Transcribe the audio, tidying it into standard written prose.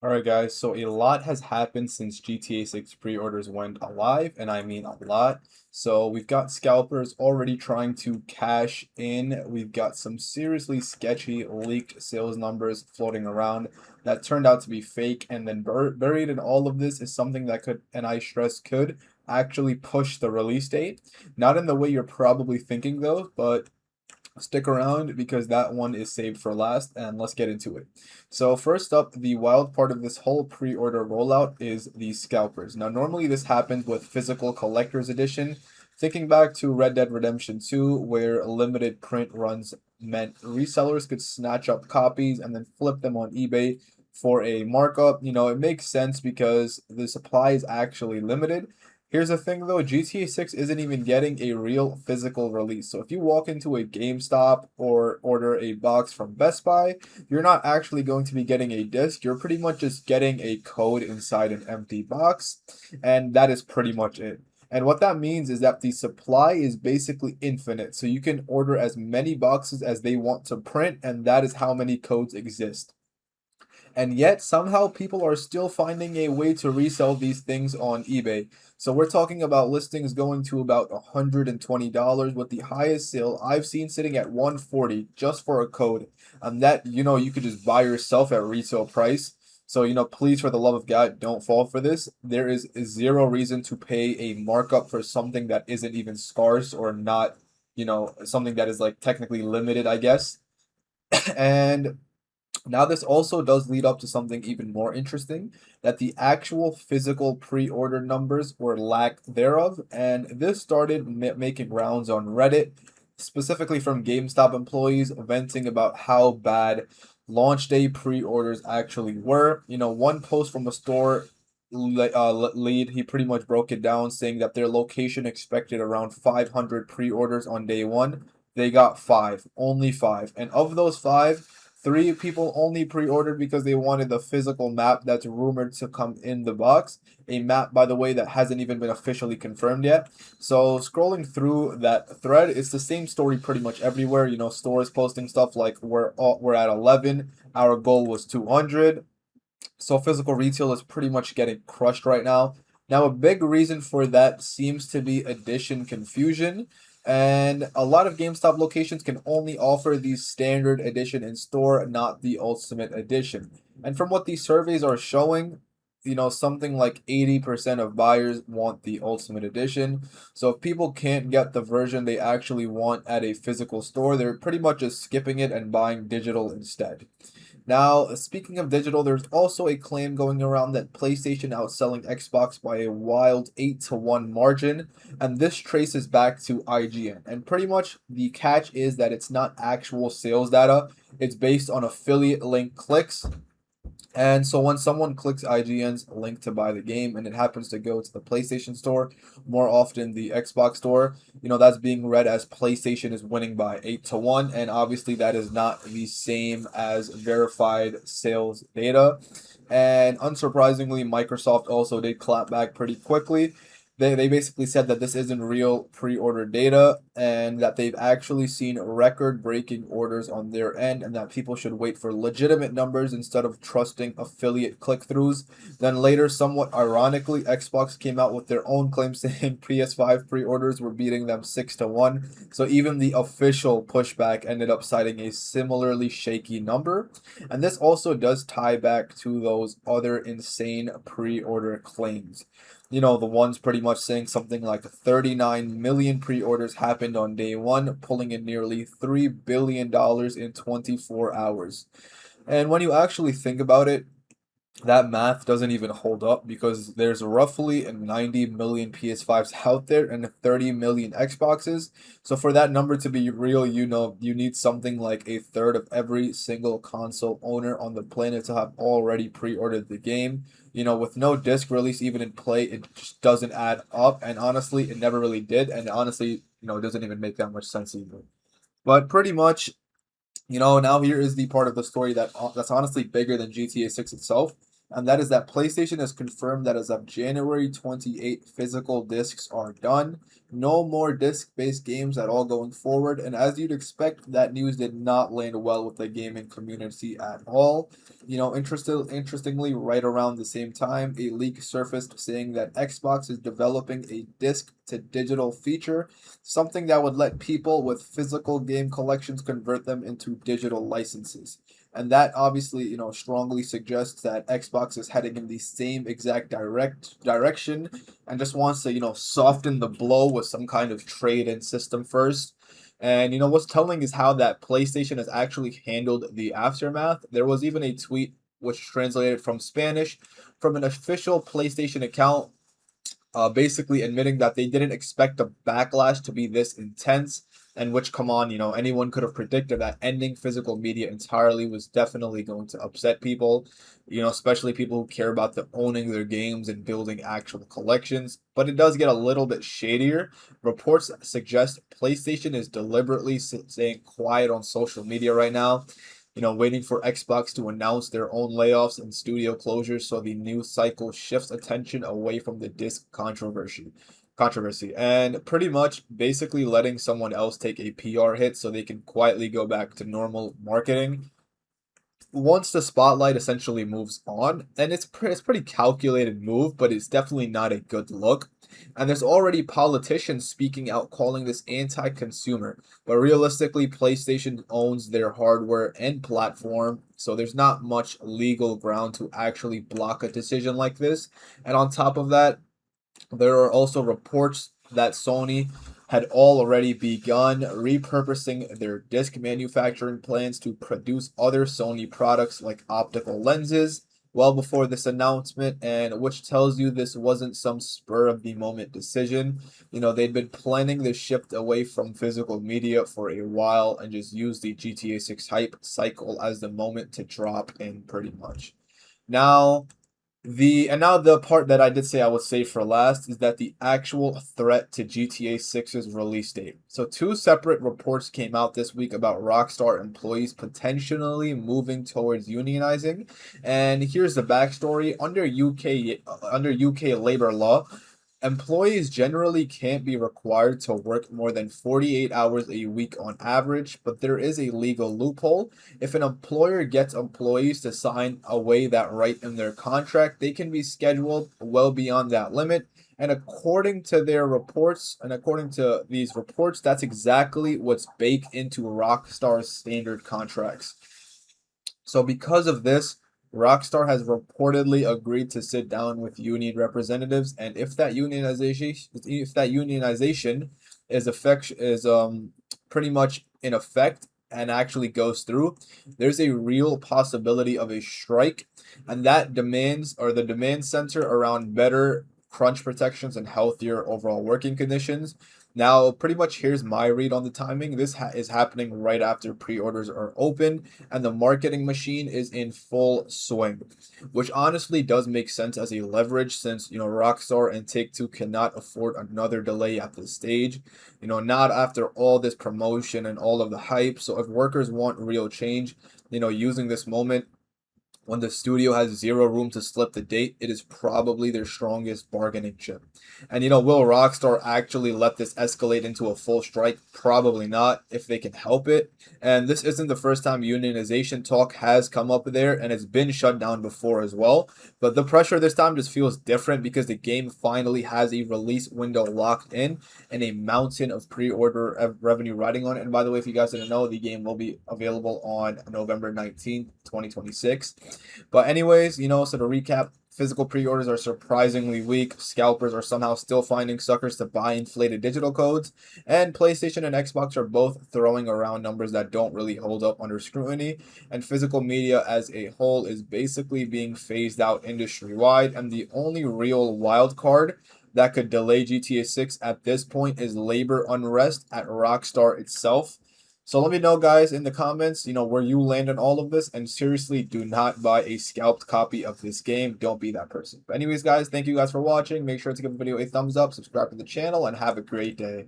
Alright guys, so a lot has happened since GTA 6 pre-orders went live, and I mean a lot. So we've got scalpers already trying to cash in. We've got some seriously sketchy leaked sales numbers floating around that turned out to be fake, and then buried in all of this is something that could, and I stress could, actually push the release date. Not in the way you're probably thinking though, but stick around because that one is saved for last, and let's get into it. So first up, the wild part of this whole pre-order rollout is the scalpers. Now normally this happens with physical collector's edition. Thinking back to Red Dead Redemption 2, where limited print runs meant resellers could snatch up copies and then flip them on eBay for a markup. It makes sense because the supply is actually limited. Here's the thing though, GTA 6 isn't even getting a real physical release. So if you walk into a GameStop or order a box from Best Buy, you're not actually going to be getting a disc. You're pretty much just getting a code inside an empty box, and that is pretty much it. And what that means is that the supply is basically infinite. So you can order as many boxes as they want to print, and that is how many codes exist. And yet somehow people are still finding a way to resell these things on eBay. So we're talking about listings going to about $120, with the highest sale I've seen sitting at 140 just for a code. And that, you could just buy yourself at retail price. So, please, for the love of God, don't fall for this. There is zero reason to pay a markup for something that isn't even scarce or not, something that is like technically limited, I guess. And now, this also does lead up to something even more interesting, that the actual physical pre-order numbers or lack thereof, and this started making rounds on Reddit, specifically from GameStop employees venting about how bad launch day pre-orders actually were. One post from a store lead, he pretty much broke it down, saying that their location expected around 500 pre-orders on day one. They got five, only five, and of those five, three people only pre-ordered because they wanted the physical map that's rumored to come in the box. A map, by the way, that hasn't even been officially confirmed yet. So scrolling through that thread, it's the same story pretty much everywhere. Stores posting stuff like we're at 11. Our goal was 200. So physical retail is pretty much getting crushed right now. Now, a big reason for that seems to be edition confusion. And a lot of GameStop locations can only offer the standard edition in store, not the ultimate edition. And from what these surveys are showing, something like 80% of buyers want the ultimate edition. So if people can't get the version they actually want at a physical store, they're pretty much just skipping it and buying digital instead. Now, speaking of digital, there's also a claim going around that PlayStation outselling Xbox by a wild 8-1 margin, and this traces back to IGN. And pretty much the catch is that it's not actual sales data, it's based on affiliate link clicks. And so when someone clicks IGN's link to buy the game and it happens to go to the PlayStation Store, more often the Xbox Store, that's being read as PlayStation is winning by 8-1. And obviously that is not the same as verified sales data. And unsurprisingly, Microsoft also did clap back pretty quickly. They basically said that this isn't real pre-order data and that they've actually seen record-breaking orders on their end, and that people should wait for legitimate numbers instead of trusting affiliate click-throughs. Then later, somewhat ironically, Xbox came out with their own claim saying PS5 pre-orders were beating them 6-1. So even the official pushback ended up citing a similarly shaky number. And this also does tie back to those other insane pre-order claims. The ones pretty much saying something like 39 million pre-orders happened on day one, pulling in nearly $3 billion in 24 hours. And when you actually think about it, that math doesn't even hold up because there's roughly 90 million PS5s out there and 30 million Xboxes. So for that number to be real, you need something like a third of every single console owner on the planet to have already pre-ordered the game. With no disc release even in play, it just doesn't add up. And honestly, it never really did. And honestly, it doesn't even make that much sense either. But pretty much, now here is the part of the story that's honestly bigger than GTA 6 itself. and that is that PlayStation has confirmed that as of January 28th, physical discs are done. No more disc-based games at all going forward, and as you'd expect, that news did not land well with the gaming community at all. Interestingly, right around the same time, a leak surfaced saying that Xbox is developing a disc-to-digital feature, something that would let people with physical game collections convert them into digital licenses. And that obviously, strongly suggests that Xbox is heading in the same exact direction and just wants to, soften the blow with some kind of trade-in system first. And what's telling is how that PlayStation has actually handled the aftermath. There was even a tweet which translated from Spanish from an official PlayStation account, basically admitting that they didn't expect the backlash to be this intense, and which, come on, anyone could have predicted that ending physical media entirely was definitely going to upset people, especially people who care about owning their games and building actual collections. But it does get a little bit shadier. Reports suggest PlayStation is deliberately staying quiet on social media right now, waiting for Xbox to announce their own layoffs and studio closures so the news cycle shifts attention away from the disc controversy and pretty much basically letting someone else take a PR hit so they can quietly go back to normal marketing once the spotlight essentially moves on. And it's pretty calculated move, but it's definitely not a good look. And there's already politicians speaking out calling this anti-consumer, but realistically PlayStation owns their hardware and platform, so there's not much legal ground to actually block a decision like this. And on top of that, there are also reports that Sony had already begun repurposing their disc manufacturing plans to produce other Sony products like optical lenses well before this announcement, and which tells you this wasn't some spur of the moment decision. They'd been planning this shift away from physical media for a while and just used the GTA 6 hype cycle as the moment to drop in pretty much. Now, now the part that I did say I would save for last is that the actual threat to GTA 6's release date. So two separate reports came out this week about Rockstar employees potentially moving towards unionizing. And here's the backstory. Under UK labor law, employees generally can't be required to work more than 48 hours a week on average, but there is a legal loophole. If an employer gets employees to sign away that right in their contract, they can be scheduled well beyond that limit. And according to these reports, that's exactly what's baked into Rockstar's standard contracts. So because of this, Rockstar has reportedly agreed to sit down with union representatives, and if that unionization is pretty much in effect and actually goes through, there's a real possibility of a strike, and the demands center around better crunch protections and healthier overall working conditions. Now, pretty much here's my read on the timing. This is happening right after pre-orders are open and the marketing machine is in full swing, which honestly does make sense as a leverage since, Rockstar and Take-Two cannot afford another delay at this stage, not after all this promotion and all of the hype. So if workers want real change, using this moment when the studio has zero room to slip the date, it is probably their strongest bargaining chip. And will Rockstar actually let this escalate into a full strike? Probably not, if they can help it. And this isn't the first time unionization talk has come up there, and it's been shut down before as well. But the pressure this time just feels different because the game finally has a release window locked in and a mountain of pre-order revenue riding on it. And by the way, if you guys didn't know, the game will be available on November 19th, 2026. But anyways, so to recap, physical pre-orders are surprisingly weak. Scalpers are somehow still finding suckers to buy inflated digital codes. And PlayStation and Xbox are both throwing around numbers that don't really hold up under scrutiny. And physical media as a whole is basically being phased out industry-wide. And the only real wild card that could delay GTA 6 at this point is labor unrest at Rockstar itself. So let me know, guys, in the comments, where you land on all of this. And seriously, do not buy a scalped copy of this game. Don't be that person. But anyways, guys, thank you guys for watching. Make sure to give the video a thumbs up, subscribe to the channel, and have a great day.